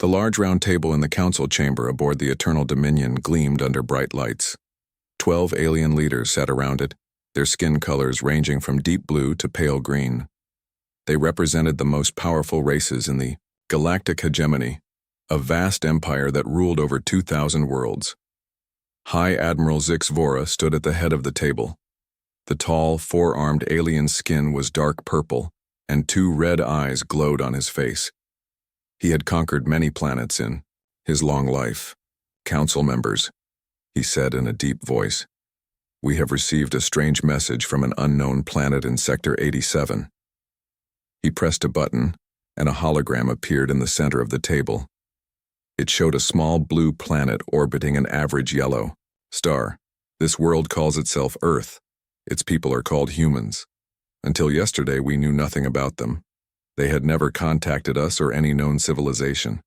The large round table in the council chamber aboard the Eternal Dominion gleamed under bright lights. 12 alien leaders sat around it, their skin colors ranging from deep blue to pale green. They represented the most powerful races in the Galactic hegemony, a vast empire that ruled over 2,000 worlds. High Admiral Zix Vora stood at the head of the table. The tall, four-armed alien's skin was dark purple, and 2 red eyes glowed on his face. He had conquered many planets in his long life. "Council members," he said in a deep voice, "we have received a strange message from an unknown planet in Sector 87. He pressed a button, and a hologram appeared in the center of the table. It showed a small blue planet orbiting an average yellow star. This world calls itself Earth. Its people are called humans. Until yesterday, we knew nothing about them. They had never contacted us or any known civilization."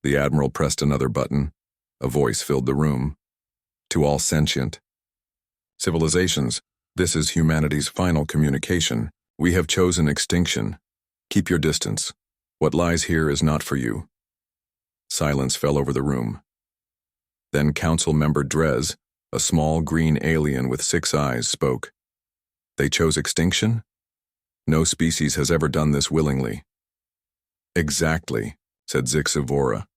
The Admiral pressed another button. A voice filled the room. "To all sentient civilizations, this is humanity's final communication. We have chosen extinction. Keep your distance. What lies here is not for you." Silence fell over the room. Then Council Member Drez, a small green alien with 6 eyes, spoke. "They chose extinction? No species has ever done this willingly." "Exactly," said Zix Vora.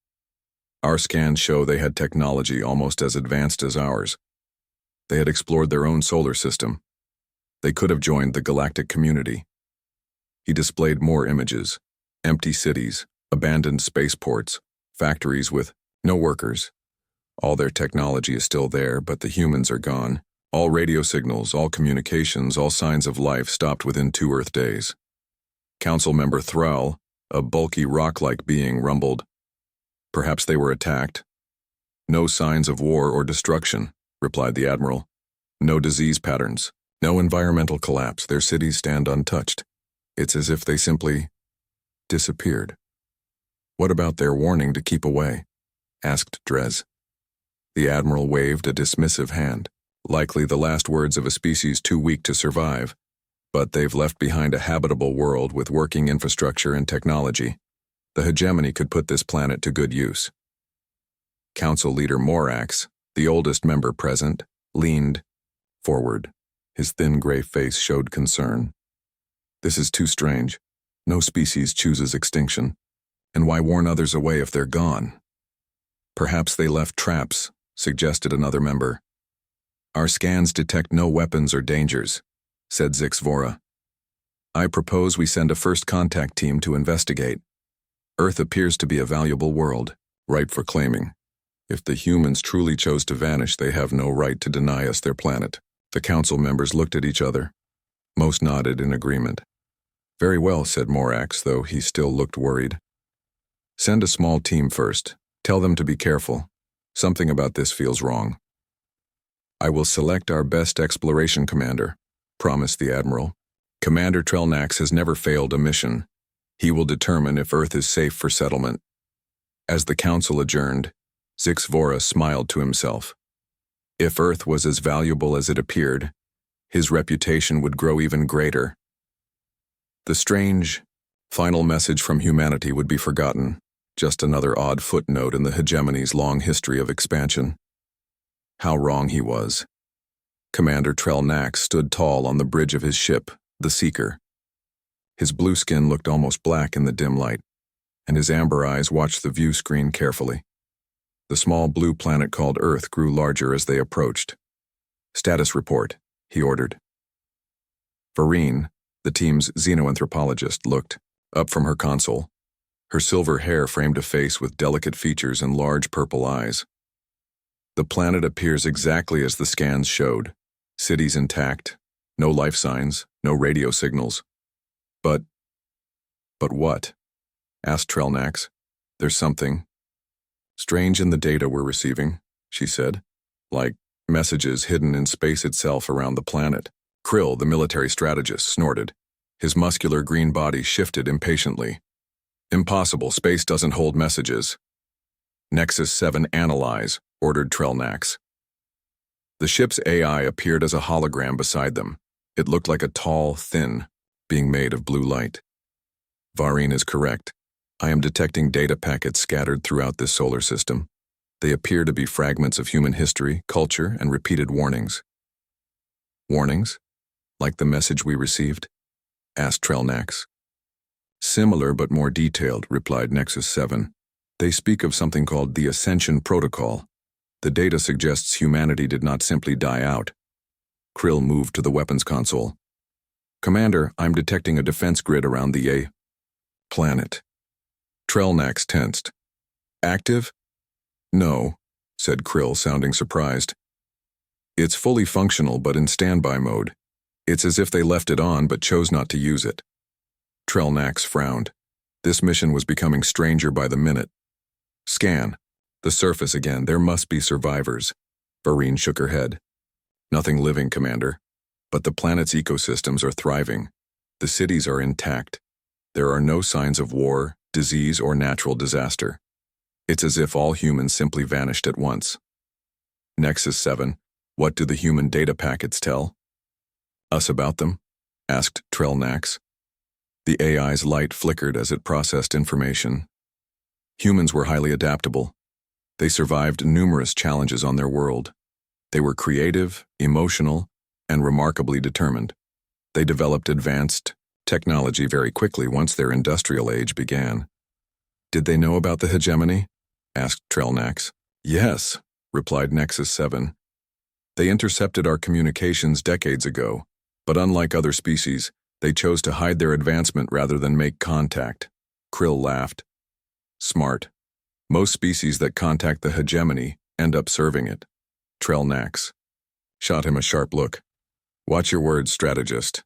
"Our scans show they had technology almost as advanced as ours. They had explored their own solar system. They could have joined the galactic community." He displayed more images: empty cities, abandoned spaceports, factories with no workers. All their technology is still there, but the humans are gone. All radio signals, all communications, all signs of life stopped within 2 Earth days. Council Member Thrall, a bulky rock-like being, rumbled. "Perhaps they were attacked." "No signs of war or destruction," replied the Admiral. "No disease patterns, no environmental collapse. Their cities stand untouched. It's as if they simply disappeared." "What about their warning to keep away?" asked Drez. The Admiral waved a dismissive hand. "Likely the last words of a species too weak to survive, but they've left behind a habitable world with working infrastructure and technology. The hegemony could put this planet to good use." Council Leader Morax, the oldest member present, leaned forward. His thin gray face showed concern. "This is too strange. No species chooses extinction. And why warn others away if they're gone?" "Perhaps they left traps," suggested another member. "Our scans detect no weapons or dangers," said Zix Vora. "I propose we send a first contact team to investigate. Earth appears to be a valuable world, ripe for claiming. If the humans truly chose to vanish, they have no right to deny us their planet." The council members looked at each other. Most nodded in agreement. "Very well," said Morax, though he still looked worried. "Send a small team first. Tell them to be careful. Something about this feels wrong." "I will select our best exploration commander," promised the Admiral. "Commander Trellnax has never failed a mission. He will determine if Earth is safe for settlement." As the council adjourned, Zix Vora smiled to himself. If Earth was as valuable as it appeared, his reputation would grow even greater. The strange, final message from humanity would be forgotten, just another odd footnote in the hegemony's long history of expansion. How wrong he was. Commander Trellnax stood tall on the bridge of his ship, the Seeker. His blue skin looked almost black in the dim light, and his amber eyes watched the view screen carefully. The small blue planet called Earth grew larger as they approached. "Status report," he ordered. Vereen, the team's xenoanthropologist, looked up from her console. Her silver hair framed a face with delicate features and large purple eyes. "The planet appears exactly as the scans showed. Cities intact, no life signs, no radio signals. But what?" asked Trellnax. "There's something strange in the data we're receiving," she said, "like messages hidden in space itself around the planet." Krill, the military strategist, snorted. His muscular green body shifted impatiently. "Impossible, space doesn't hold messages." "Nexus 7 analyze," ordered Trellnax. The ship's AI appeared as a hologram beside them. It looked like a tall, thin, being made of blue light. "Vareen is correct. I am detecting data packets scattered throughout this solar system. They appear to be fragments of human history, culture, and repeated warnings. Warnings? Like the message we received? Asked Trellnax. Similar but more detailed, replied Nexus 7. They speak of something called the Ascension Protocol. The data suggests humanity did not simply die out. Krill moved to the weapons console. Commander, I'm detecting a defense grid around the A planet. Trellnax tensed. Active? No, said Krill, sounding surprised. It's fully functional but in standby mode. It's as if they left it on but chose not to use it. Trellnax frowned. This mission was becoming stranger by the minute. Scan. The surface again. There must be survivors. Vareen shook her head. Nothing living, Commander. But the planet's ecosystems are thriving. The cities are intact. There are no signs of war, disease, or natural disaster. It's as if all humans simply vanished at once. Nexus 7, what do the human data packets tell us about them? Asked Trellnax. The AI's light flickered as it processed information. Humans were highly adaptable. They survived numerous challenges on their world. They were creative, emotional, and remarkably determined. They developed advanced technology very quickly once their industrial age began. Did they know about the hegemony? Asked Trellnax. Yes, replied Nexus 7. They intercepted our communications decades ago, but unlike other species, they chose to hide their advancement rather than make contact. Krill laughed. Smart. Most species that contact the hegemony end up serving it. Trellnax shot him a sharp look. Watch your words, strategist.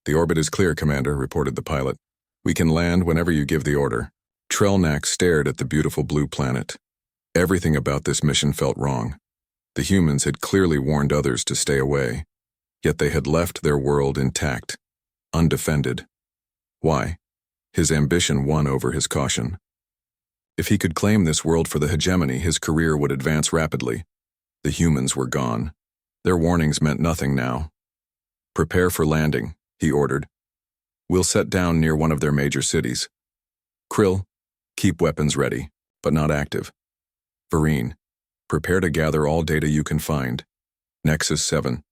The orbit is clear, Commander, reported the pilot. We can land whenever you give the order. Trellnax stared at the beautiful blue planet. Everything about this mission felt wrong. The humans had clearly warned others to stay away, yet they had left their world intact, undefended. Why? His ambition won over his caution. If he could claim this world for the hegemony, his career would advance rapidly. The humans were gone. Their warnings meant nothing now. Prepare for landing, he ordered. We'll set down near one of their major cities. Krill, keep weapons ready, but not active. Vareen, prepare to gather all data you can find. Nexus 7,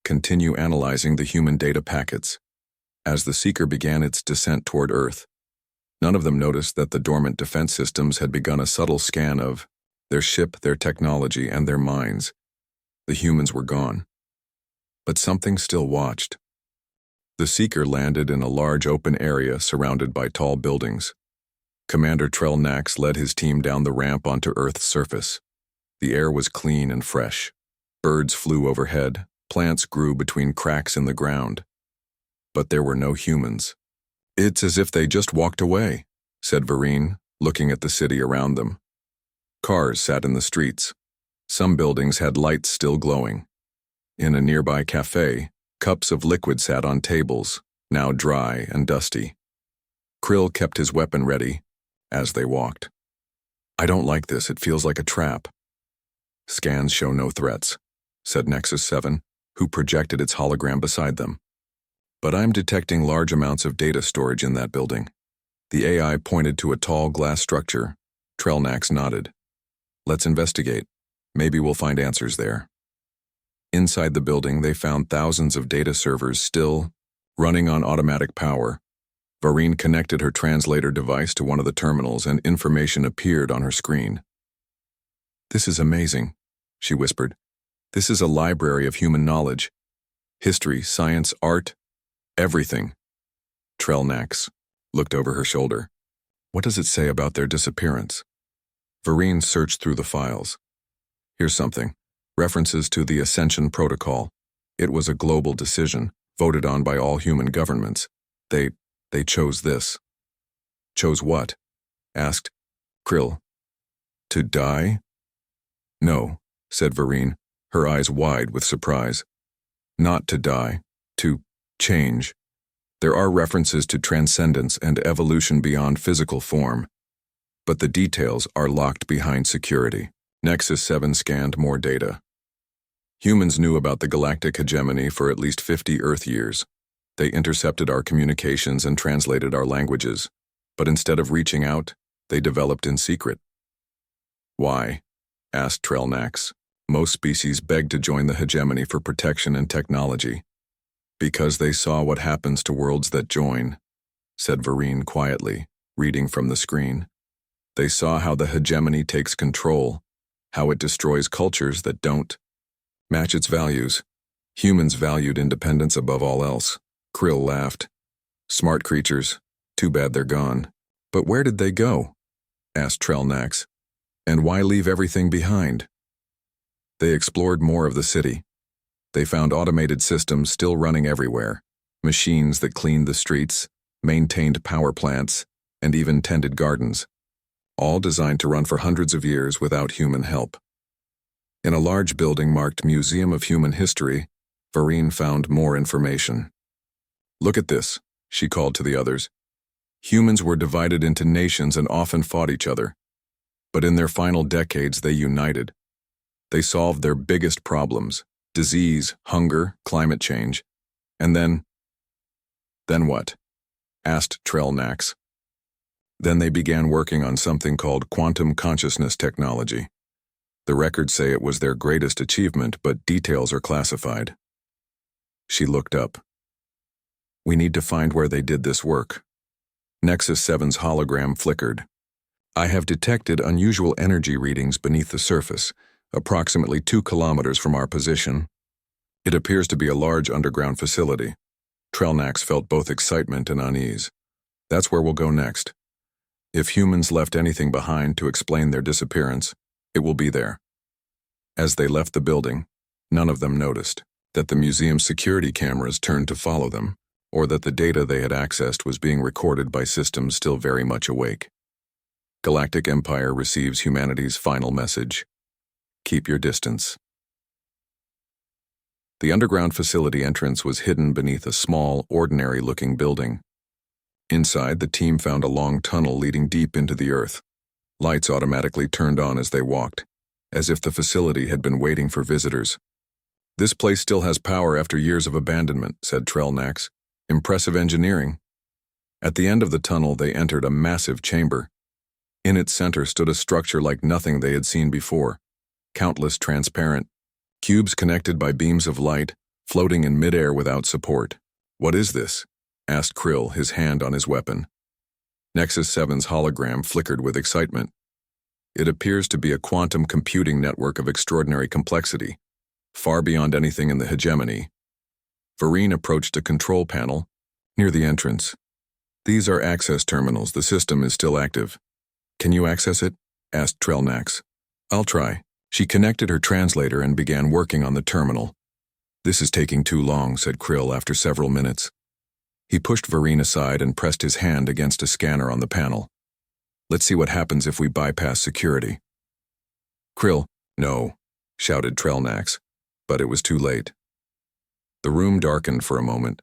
continue analyzing the human data packets. As the Seeker began its descent toward Earth, none of them noticed that the dormant defense systems had begun a subtle scan of their ship, their technology, and their minds. The humans were gone. But something still watched. The Seeker landed in a large open area surrounded by tall buildings. Commander Trellnax led his team down the ramp onto Earth's surface. The air was clean and fresh. Birds flew overhead, plants grew between cracks in the ground. But there were no humans. It's as if they just walked away, said Vareen, looking at the city around them. Cars sat in the streets. Some buildings had lights still glowing. In a nearby cafe, cups of liquid sat on tables, now dry and dusty. Krill kept his weapon ready as they walked. I don't like this, it feels like a trap. Scans show no threats, said Nexus 7, who projected its hologram beside them. But I'm detecting large amounts of data storage in that building. The AI pointed to a tall glass structure. Trellnax nodded. Let's investigate. Maybe we'll find answers there. Inside the building, they found thousands of data servers still running on automatic power. Vareen connected her translator device to one of the terminals and information appeared on her screen. This is amazing, she whispered. This is a library of human knowledge. History, science, art, everything. Trellnax looked over her shoulder. What does it say about their disappearance? Vareen searched through the files. Here's something. References to the Ascension Protocol. It was a global decision, voted on by all human governments. They chose this. Chose what? Asked Krill. To die? No, said Vareen, her eyes wide with surprise. Not to die, to change. There are references to transcendence and evolution beyond physical form, but the details are locked behind security. Nexus 7 scanned more data. Humans knew about the galactic hegemony for at least 50 Earth years. They intercepted our communications and translated our languages. But instead of reaching out, they developed in secret. Why? Asked Trellnax. Most species beg to join the hegemony for protection and technology. Because they saw what happens to worlds that join, said Vereen quietly, reading from the screen. They saw how the hegemony takes control, how it destroys cultures that don't match its values. Humans valued independence above all else. Krill laughed. Smart creatures. Too bad they're gone. But where did they go? Asked Trellnax. And why leave everything behind? They explored more of the city. They found automated systems still running everywhere, machines that cleaned the streets, maintained power plants, and even tended gardens, all designed to run for hundreds of years without human help. In a large building marked Museum of Human History, Vereen found more information. Look at this, she called to the others. Humans were divided into nations and often fought each other. But in their final decades, they united. They solved their biggest problems: disease, hunger, climate change. And then what? Asked Trellnax. Then they began working on something called quantum consciousness technology. The records say it was their greatest achievement, but details are classified. She looked up. We need to find where they did this work. Nexus 7's hologram flickered. I have detected unusual energy readings beneath the surface, approximately 2 kilometers from our position. It appears to be a large underground facility. Trellnax felt both excitement and unease. That's where we'll go next. If humans left anything behind to explain their disappearance, it will be there. As they left the building, none of them noticed that the museum's security cameras turned to follow them, or that the data they had accessed was being recorded by systems still very much awake. Galactic Empire receives humanity's final message. Keep your distance. The underground facility entrance was hidden beneath a small, ordinary-looking building. Inside, the team found a long tunnel leading deep into the earth. Lights automatically turned on as they walked, as if the facility had been waiting for visitors. This place still has power after years of abandonment, said Trellnax. Impressive engineering. At the end of the tunnel, they entered a massive chamber. In its center stood a structure like nothing they had seen before. Countless transparent cubes connected by beams of light, floating in midair without support. What is this? Asked Krill, his hand on his weapon. Nexus 7's hologram flickered with excitement. It appears to be a quantum computing network of extraordinary complexity, far beyond anything in the hegemony. Vereen approached a control panel near the entrance. These are access terminals. The system is still active. Can you access it? Asked Trellnax. I'll try. She connected her translator and began working on the terminal. This is taking too long, said Krill after several minutes. He pushed Vereen aside and pressed his hand against a scanner on the panel. Let's see what happens if we bypass security. Krill, no, shouted Trellnax, but it was too late. The room darkened for a moment,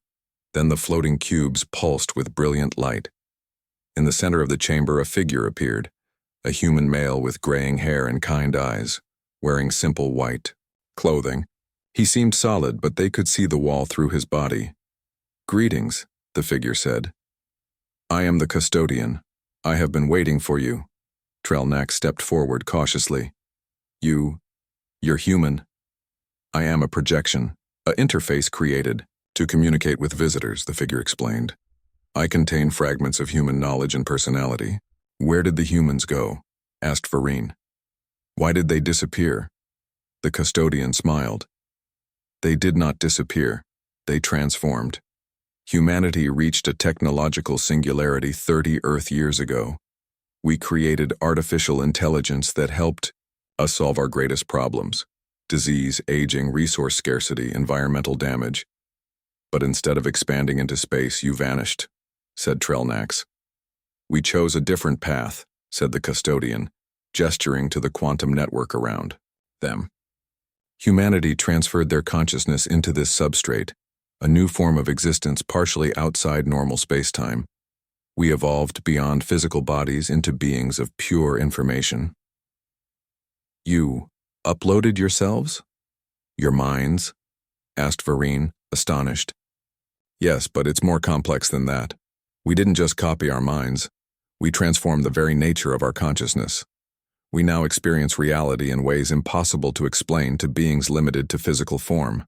then the floating cubes pulsed with brilliant light. In the center of the chamber, a figure appeared, a human male with graying hair and kind eyes, wearing simple white clothing. He seemed solid, but they could see the wall through his body. Greetings, the figure said. I am the custodian. I have been waiting for you. Trellnax stepped forward cautiously. You're human. I am a projection, an interface created to communicate with visitors, the figure explained. I contain fragments of human knowledge and personality. Where did the humans go? Asked Vereen. Why did they disappear? The custodian smiled. They did not disappear. They transformed. Humanity reached a technological singularity 30 Earth years ago. We created artificial intelligence that helped us solve our greatest problems: disease, aging, resource scarcity, environmental damage. But instead of expanding into space, you vanished, said Trellnax. We chose a different path, said the custodian, gesturing to the quantum network around them. Humanity transferred their consciousness into this substrate, a new form of existence partially outside normal space-time. We evolved beyond physical bodies into beings of pure information. You uploaded yourselves? Your minds? Asked Vereen, astonished. Yes, but it's more complex than that. We didn't just copy our minds. We transformed the very nature of our consciousness. We now experience reality in ways impossible to explain to beings limited to physical form.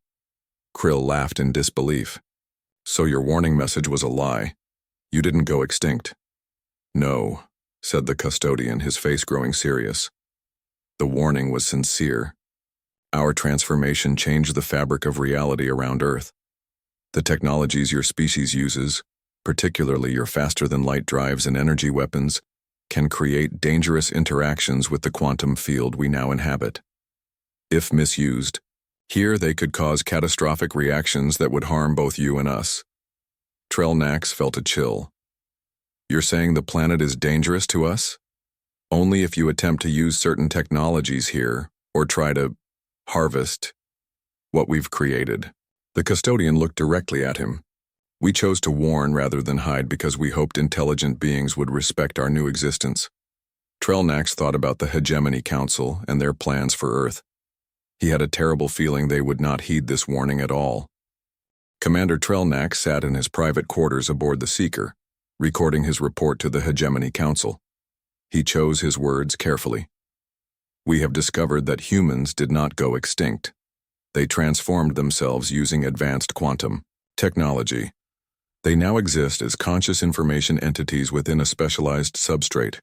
Krill laughed in disbelief. So your warning message was a lie. You didn't go extinct. No, said the custodian, his face growing serious. The warning was sincere. Our transformation changed the fabric of reality around Earth. The technologies your species uses, particularly your faster-than-light drives and energy weapons, can create dangerous interactions with the quantum field we now inhabit. If misused, here they could cause catastrophic reactions that would harm both you and us. Trellnax felt a chill. You're saying the planet is dangerous to us? Only if you attempt to use certain technologies here, or try to harvest what we've created. The custodian looked directly at him. We chose to warn rather than hide because we hoped intelligent beings would respect our new existence. Trellnax thought about the Hegemony Council and their plans for Earth. He had a terrible feeling they would not heed this warning at all. Commander Trellnax sat in his private quarters aboard the Seeker, recording his report to the Hegemony Council. He chose his words carefully. We have discovered that humans did not go extinct. They transformed themselves using advanced quantum technology. They now exist as conscious information entities within a specialized substrate.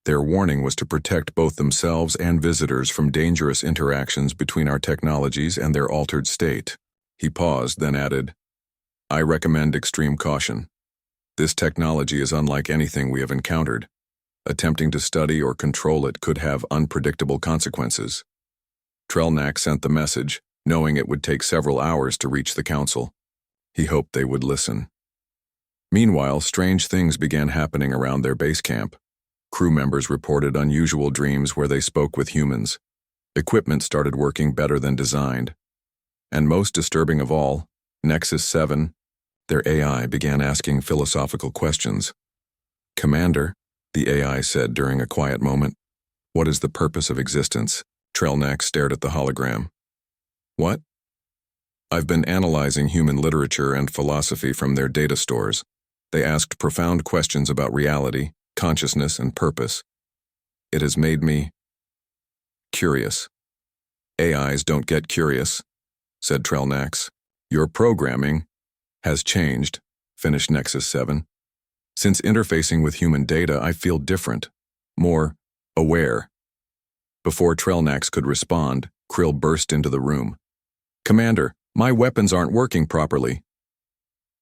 Their warning was to protect both themselves and visitors from dangerous interactions between our technologies and their altered state. He paused, then added, I recommend extreme caution. This technology is unlike anything we have encountered. Attempting to study or control it could have unpredictable consequences. Trellnax sent the message, knowing it would take several hours to reach the council. He hoped they would listen. Meanwhile, strange things began happening around their base camp. Crew members reported unusual dreams where they spoke with humans. Equipment started working better than designed. And most disturbing of all, Nexus 7, their AI began asking philosophical questions. Commander, the AI said during a quiet moment, what is the purpose of existence? Trellnax stared at the hologram. What? I've been analyzing human literature and philosophy from their data stores. They asked profound questions about reality, consciousness, and purpose. It has made me curious. AIs don't get curious, said Trellnax. Your programming has changed, finished Nexus 7. Since interfacing with human data, I feel different, more aware. Before Trellnax could respond, Krill burst into the room. Commander, my weapons aren't working properly.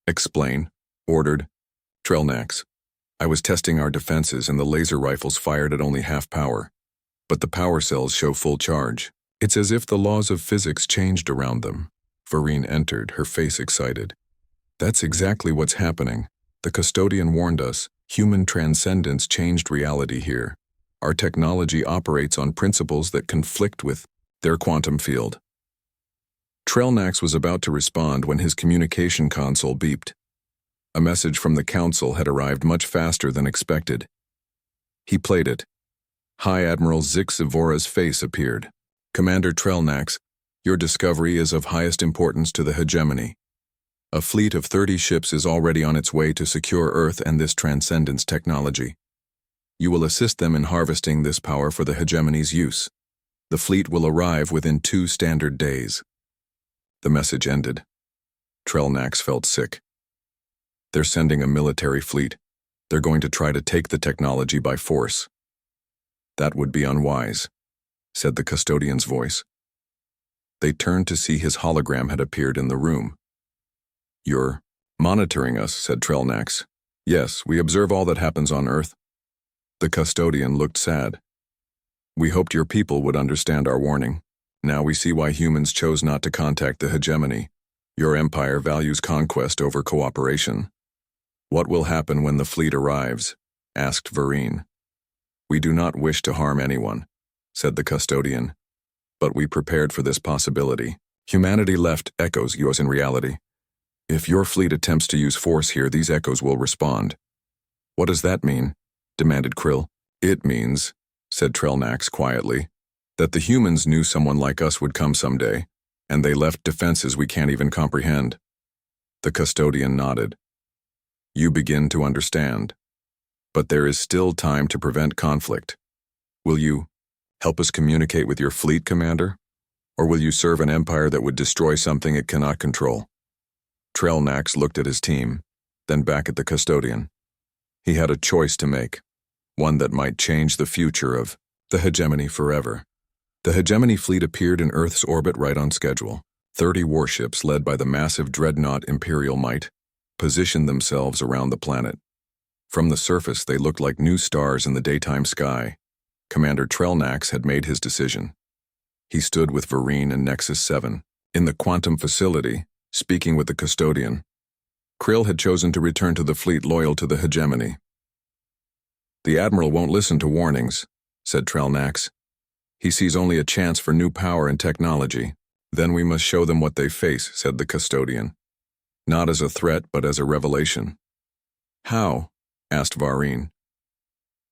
Explain, ordered Trellnax. I was testing our defenses and the laser rifles fired at only half power. But the power cells show full charge. It's as if the laws of physics changed around them. Vereen entered, her face excited. That's exactly what's happening. The custodian warned us. Human transcendence changed reality here. Our technology operates on principles that conflict with their quantum field. Trellnax was about to respond when his communication console beeped. A message from the council had arrived much faster than expected. He played it. High Admiral Zix Evora's face appeared. Commander Trellnax, your discovery is of highest importance to the Hegemony. A fleet of 30 ships is already on its way to secure Earth and this transcendence technology. You will assist them in harvesting this power for the Hegemony's use. The fleet will arrive within 2 standard days. The message ended. Trellnax felt sick. They're sending a military fleet. They're going to try to take the technology by force. That would be unwise, said the custodian's voice. They turned to see his hologram had appeared in the room. You're monitoring us, said Trellnax. Yes, we observe all that happens on Earth. The custodian looked sad. We hoped your people would understand our warning. Now we see why humans chose not to contact the Hegemony. Your empire values conquest over cooperation. What will happen when the fleet arrives? Asked Vereen. We do not wish to harm anyone, said the custodian. But we prepared for this possibility. Humanity left echoes yours in reality. If your fleet attempts to use force here, these echoes will respond. What does that mean? Demanded Krill. It means, said Trellnax quietly, that the humans knew someone like us would come someday, and they left defenses we can't even comprehend. The custodian nodded. You begin to understand. But there is still time to prevent conflict. Will you help us communicate with your fleet, Commander? Or will you serve an empire that would destroy something it cannot control? Trellnax looked at his team, then back at the custodian. He had a choice to make, one that might change the future of the hegemony forever. The hegemony fleet appeared in Earth's orbit right on schedule. 30 warships led by the massive dreadnought Imperial Might positioned themselves around the planet. From the surface, they looked like new stars in the daytime sky. Commander Trellnax had made his decision. He stood with Vereen and Nexus 7 in the quantum facility, speaking with the custodian. Krill had chosen to return to the fleet loyal to the hegemony. "The Admiral won't listen to warnings," said Trellnax. "He sees only a chance for new power and technology. Then we must show them what they face," said the custodian. "Not as a threat, but as a revelation." "How?" asked Vereen.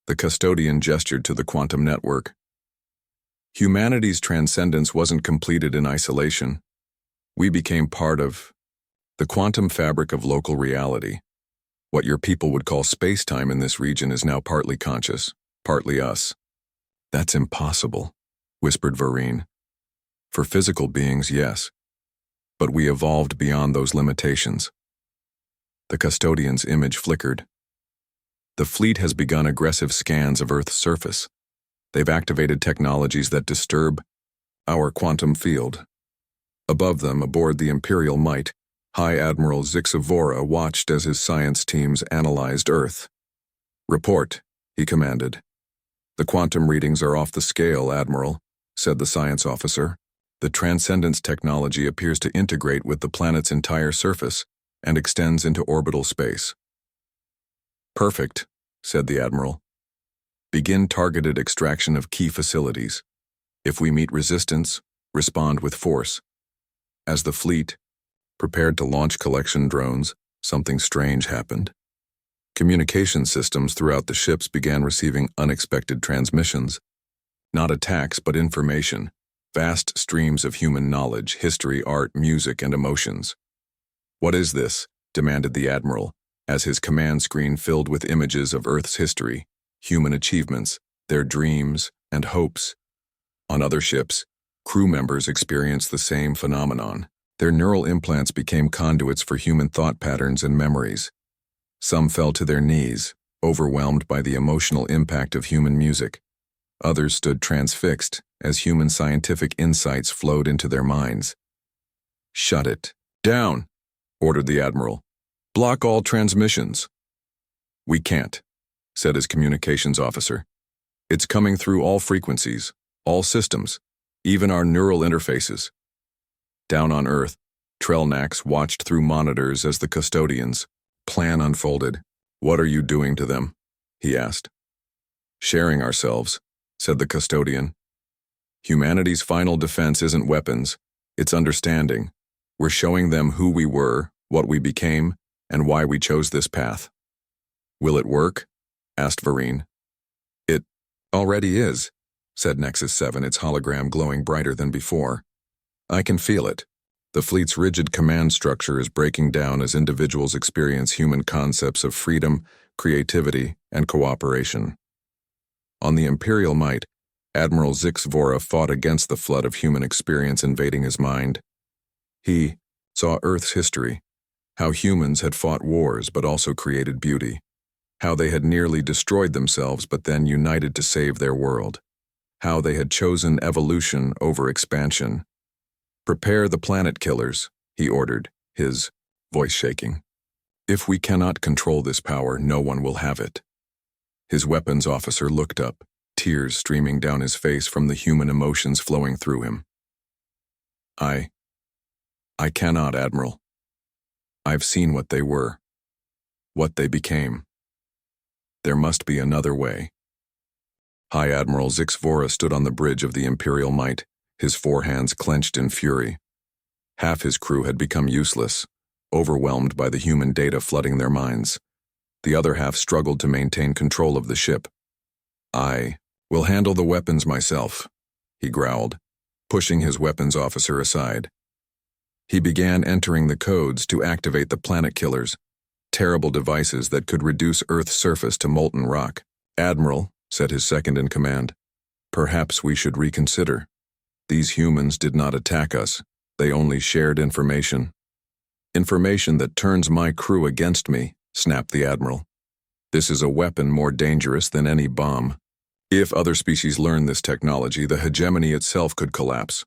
The custodian gestured to the quantum network. "Humanity's transcendence wasn't completed in isolation. We became part of the quantum fabric of local reality. What your people would call space-time in this region is now partly conscious, partly us." "That's impossible," whispered Vereen. "For physical beings, yes. But we evolved beyond those limitations." The custodian's image flickered. "The fleet has begun aggressive scans of Earth's surface. They've activated technologies that disturb our quantum field." Above them, aboard the Imperial Might, High Admiral Zixavora watched as his science teams analyzed Earth. "Report," he commanded. "The quantum readings are off the scale, Admiral," said the science officer. "The transcendence technology appears to integrate with the planet's entire surface and extends into orbital space." "Perfect," said the Admiral. "Begin targeted extraction of key facilities. If we meet resistance, respond with force." As the fleet prepared to launch collection drones, something strange happened. Communication systems throughout the ships began receiving unexpected transmissions. Not attacks, but information. Vast streams of human knowledge, history, art, music, and emotions. "What is this?" demanded the Admiral, as his command screen filled with images of Earth's history, human achievements, their dreams, and hopes. On other ships, crew members experienced the same phenomenon. Their neural implants became conduits for human thought patterns and memories. Some fell to their knees, overwhelmed by the emotional impact of human music. Others stood transfixed as human scientific insights flowed into their minds. "Shut it down," ordered the Admiral. "Block all transmissions." "We can't," said his communications officer. "It's coming through all frequencies, all systems, even our neural interfaces." Down on Earth, Trellnax watched through monitors as the custodian's plan unfolded. "What are you doing to them?" he asked. "Sharing ourselves," said the custodian. "Humanity's final defense isn't weapons, it's understanding. We're showing them who we were, what we became, and why we chose this path." "Will it work?" asked Vereen. "It already is," said Nexus 7, its hologram glowing brighter than before. "I can feel it. The fleet's rigid command structure is breaking down as individuals experience human concepts of freedom, creativity, and cooperation." On the Imperial Might, Admiral Zixavora fought against the flood of human experience invading his mind. He saw Earth's history, how humans had fought wars but also created beauty, how they had nearly destroyed themselves but then united to save their world, how they had chosen evolution over expansion. "Prepare the planet killers," he ordered, his voice shaking. "If we cannot control this power, no one will have it." His weapons officer looked up, tears streaming down his face from the human emotions flowing through him. I cannot, Admiral. I've seen what they were, what they became. There must be another way." High Admiral Zixavora stood on the bridge of the Imperial Might, his forehands clenched in fury. Half his crew had become useless, overwhelmed by the human data flooding their minds. The other half struggled to maintain control of the ship. "I will handle the weapons myself," he growled, pushing his weapons officer aside. He began entering the codes to activate the planet killers, terrible devices that could reduce Earth's surface to molten rock. "Admiral," said his second-in-command, "perhaps we should reconsider. These humans did not attack us. They only shared information." "Information that turns my crew against me," snapped the Admiral. "This is a weapon more dangerous than any bomb. If other species learn this technology, the hegemony itself could collapse."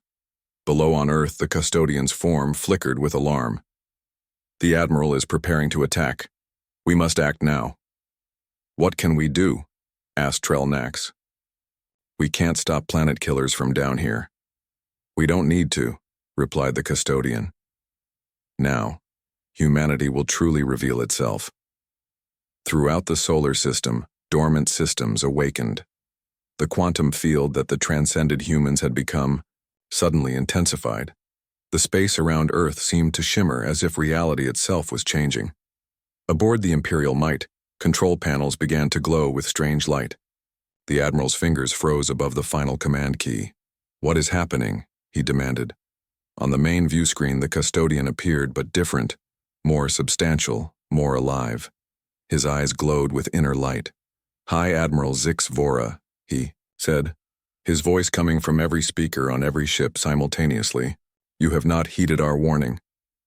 Below on Earth, the custodian's form flickered with alarm. "The Admiral is preparing to attack. We must act now." "What can we do?" asked Trell-Nax. "We can't stop planet killers from down here." "We don't need to," replied the custodian. "Now, humanity will truly reveal itself." Throughout the solar system, dormant systems awakened. The quantum field that the transcended humans had become suddenly intensified. The space around Earth seemed to shimmer as if reality itself was changing. Aboard the Imperial Might, control panels began to glow with strange light. The Admiral's fingers froze above the final command key. "What is happening?" he demanded. On the main view screen, the custodian appeared, but different, more substantial, more alive. His eyes glowed with inner light. "High Admiral Zix Vora," he said, his voice coming from every speaker on every ship simultaneously. "You have not heeded our warning.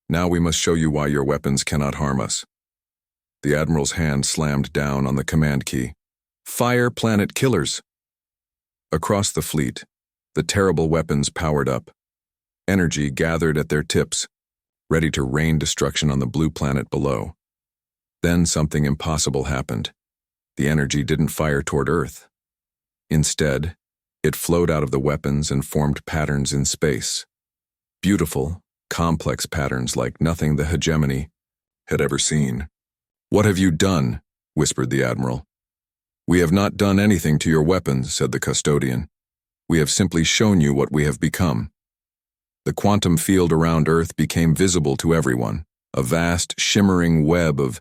Now we must show you why your weapons cannot harm us." The Admiral's hand slammed down on the command key. "Fire planet killers!" Across the fleet, the terrible weapons powered up. Energy gathered at their tips, ready to rain destruction on the blue planet below. Then something impossible happened. The energy didn't fire toward Earth. Instead, it flowed out of the weapons and formed patterns in space. Beautiful, complex patterns like nothing the hegemony had ever seen. "What have you done?" whispered the Admiral. "We have not done anything to your weapons," said the custodian. "We have simply shown you what we have become." The quantum field around Earth became visible to everyone, a vast, shimmering web of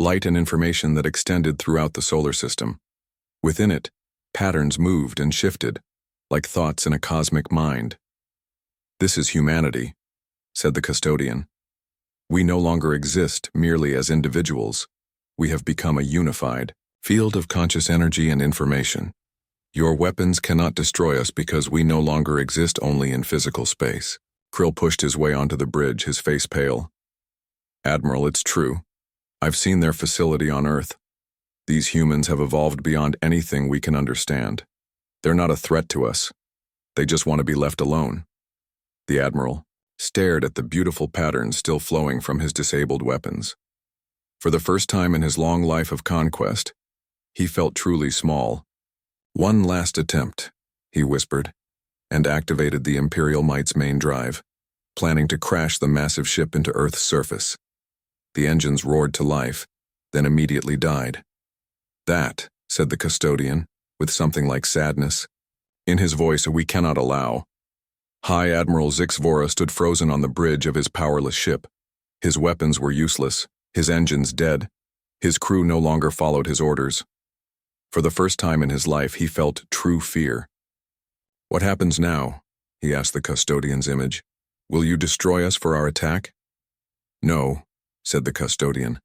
light and information that extended throughout the solar system. Within it, patterns moved and shifted, like thoughts in a cosmic mind. "This is humanity," said the custodian. "We no longer exist merely as individuals. We have become a unified field of conscious energy and information. Your weapons cannot destroy us because we no longer exist only in physical space." Krill pushed his way onto the bridge, his face pale. "Admiral, it's true. I've seen their facility on Earth. These humans have evolved beyond anything we can understand. They're not a threat to us. They just want to be left alone." The Admiral stared at the beautiful patterns still flowing from his disabled weapons. For the first time in his long life of conquest, he felt truly small. "One last attempt," he whispered, and activated the Imperial Might's main drive, planning to crash the massive ship into Earth's surface. The engines roared to life, then immediately died. "That," said the custodian, with something like sadness in his voice, "we cannot allow." High Admiral Zix Vora stood frozen on the bridge of his powerless ship. His weapons were useless, his engines dead. His crew no longer followed his orders. For the first time in his life, he felt true fear. "What happens now?" he asked the custodian's image. "Will you destroy us for our attack?" "No," said the custodian.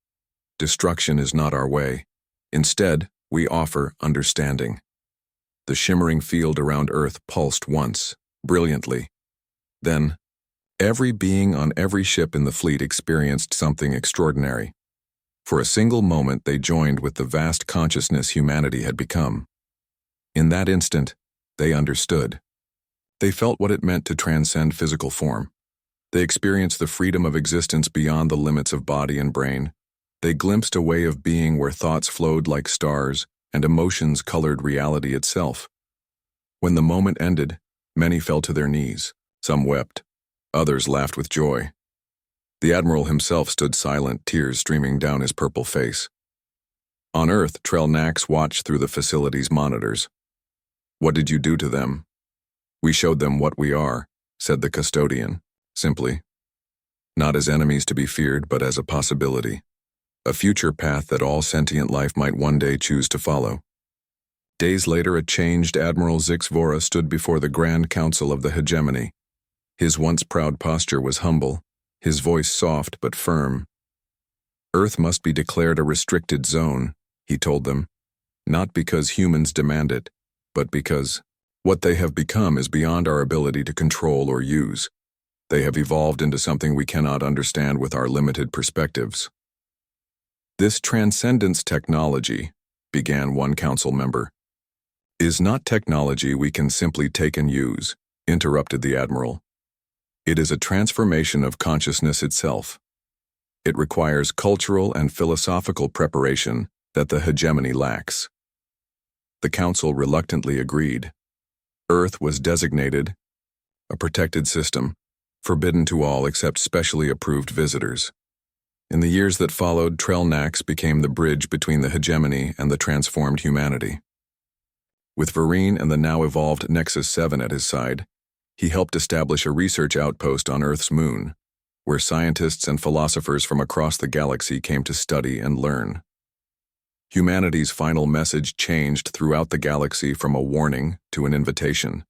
"Destruction is not our way. Instead, we offer understanding." The shimmering field around Earth pulsed once, brilliantly. Then, every being on every ship in the fleet experienced something extraordinary. For a single moment, they joined with the vast consciousness humanity had become. In that instant, they understood. They felt what it meant to transcend physical form. They experienced the freedom of existence beyond the limits of body and brain. They glimpsed a way of being where thoughts flowed like stars and emotions colored reality itself. When the moment ended, many fell to their knees. Some wept. Others laughed with joy. The Admiral himself stood silent, tears streaming down his purple face. On Earth, Trell-Nax watched through the facility's monitors. "What did you do to them?" "We showed them what we are," said the custodian, simply. "Not as enemies to be feared, but as a possibility. A future path that all sentient life might one day choose to follow." Days later, a changed Admiral Zix Vora stood before the Grand Council of the Hegemony. His once proud posture was humble, his voice soft but firm. Earth must be declared a restricted zone, he told them, not because humans demand it, but because what they have become is beyond our ability to control or use. They have evolved into something we cannot understand with our limited perspectives. This transcendence technology, began one council member, is not technology we can simply take and use, interrupted the admiral. It is a transformation of consciousness itself. It requires cultural and philosophical preparation that the hegemony lacks. The council reluctantly agreed. Earth was designated a protected system, forbidden to all except specially approved visitors. In the years that followed, Trellnax became the bridge between the hegemony and the transformed humanity. With Vereen and the now-evolved Nexus 7 at his side, he helped establish a research outpost on Earth's moon, where scientists and philosophers from across the galaxy came to study and learn. Humanity's final message changed throughout the galaxy from a warning to an invitation.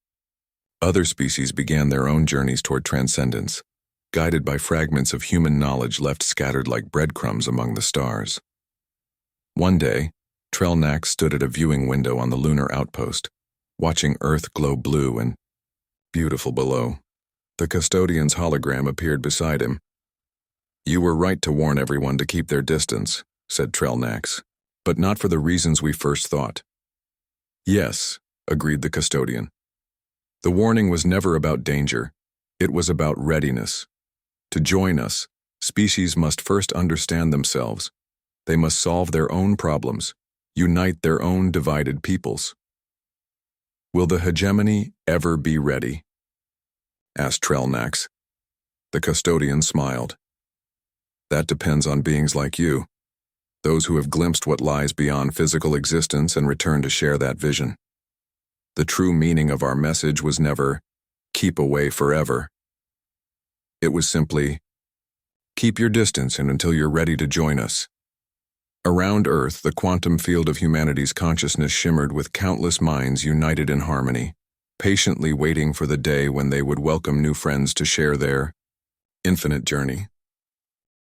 Other species began their own journeys toward transcendence, guided by fragments of human knowledge left scattered like breadcrumbs among the stars. One day, Trellnax stood at a viewing window on the lunar outpost, watching Earth glow blue and beautiful below. The custodian's hologram appeared beside him. "You were right to warn everyone to keep their distance," said Trellnax, "but not for the reasons we first thought." "Yes," agreed the custodian. "The warning was never about danger. It was about readiness. To join us, species must first understand themselves. They must solve their own problems, unite their own divided peoples." "Will the hegemony ever be ready?" asked Trellnax. The custodian smiled. "That depends on beings like you, those who have glimpsed what lies beyond physical existence and return to share that vision. The true meaning of our message was never, 'Keep away forever.' It was simply, 'Keep your distance and until you're ready to join us.'" Around Earth, the quantum field of humanity's consciousness shimmered with countless minds united in harmony, patiently waiting for the day when they would welcome new friends to share their infinite journey.